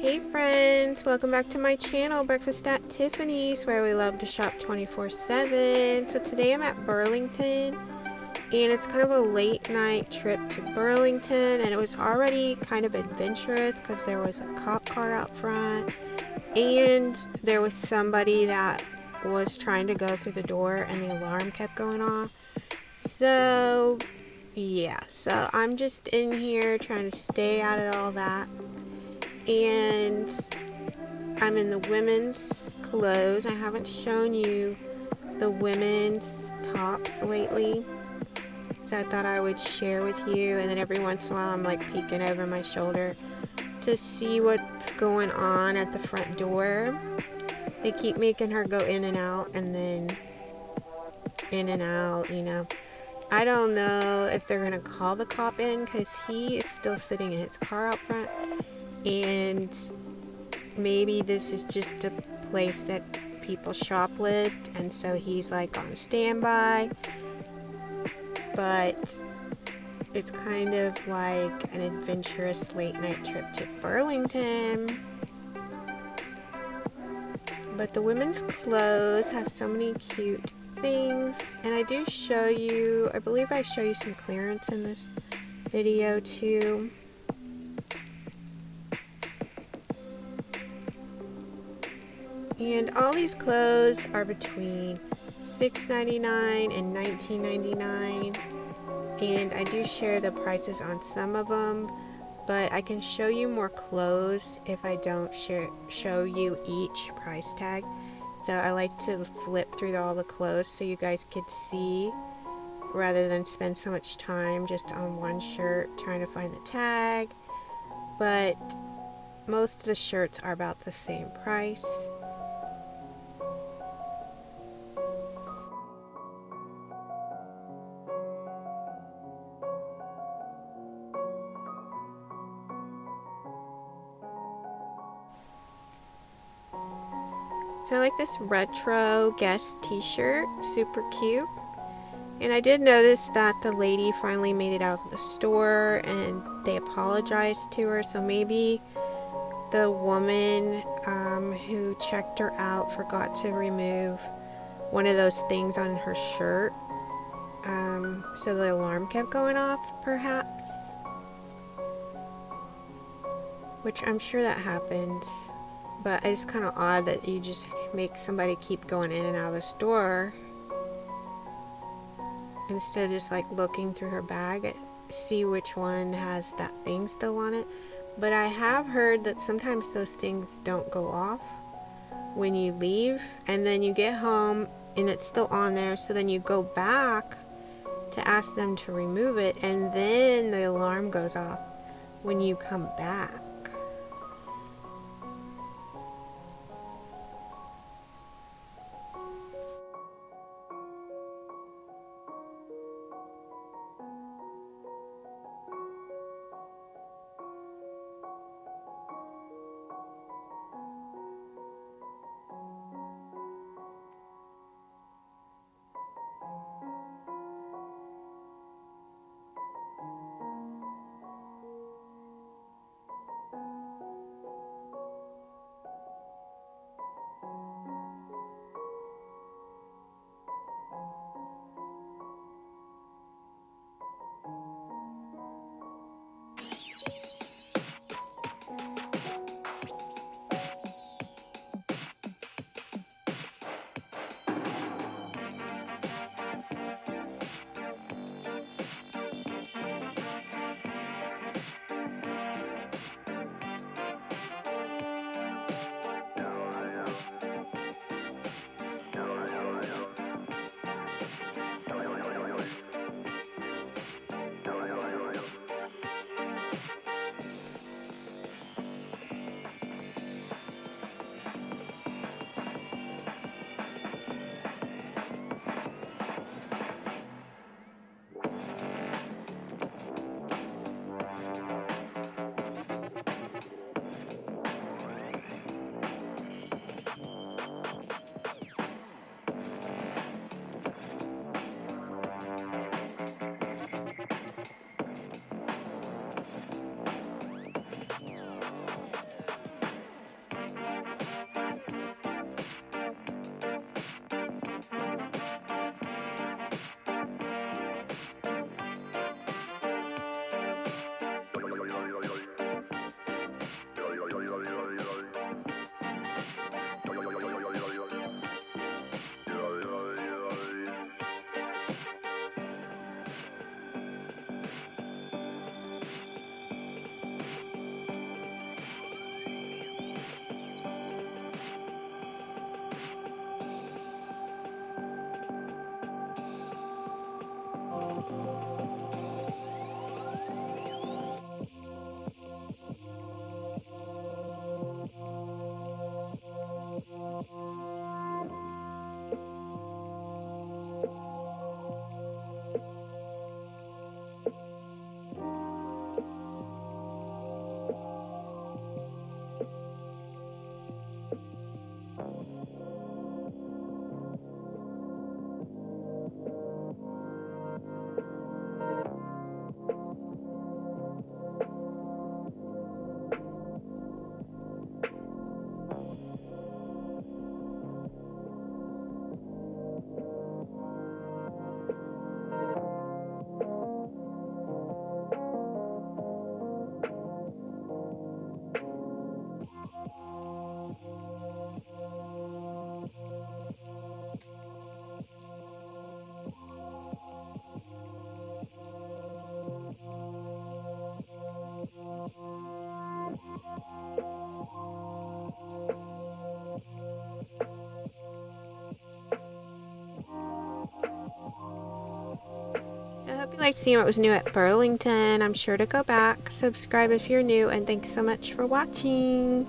Hey friends, welcome back to my channel, Breakfast at Tiffany's, where we love to shop 24/7. So today I'm at Burlington, and it's kind of a late night trip to Burlington, and it was already kind of adventurous because there was a cop car out front, and there was somebody that was trying to go through the door and the alarm kept going off. So yeah, so I'm just in here trying to stay out of all that. And I'm in the women's clothes. I haven't shown you the women's tops lately, so I thought I would share with you. And then every once in a while I'm like peeking over my shoulder to see what's going on at the front door. They keep making her go in and out and then in and out, I don't know if they're gonna call the cop in because he is still sitting in his car out front, and maybe this is just a place that people shoplift, and so he's like on standby. But it's kind of like an adventurous late night trip to Burlington. But the women's clothes have so many cute things, and I do show you, I believe I show you some clearance in this video too. And all these clothes are between $6.99 and $19.99, and I do share the prices on some of them, but I can show you more clothes if I don't show you each price tag. So I like to flip through all the clothes so you guys could see, rather than spend so much time just on one shirt trying to find the tag. But most of the shirts are about the same price. So I like this retro Guess t-shirt, super cute. And I did notice that the lady finally made it out of the store and they apologized to her, so maybe the woman who checked her out forgot to remove one of those things on her shirt, so the alarm kept going off, perhaps, which I'm sure that happens. But it's kind of odd that you just make somebody keep going in and out of the store instead of just like looking through her bag, see which one has that thing still on it. But I have heard that sometimes those things don't go off when you leave, and then you get home and it's still on there, so then you go back to ask them to remove it, and then the alarm goes off when you come back. So I hope you liked seeing what was new at Burlington. I'm sure to go back. Subscribe if you're new, and thanks so much for watching.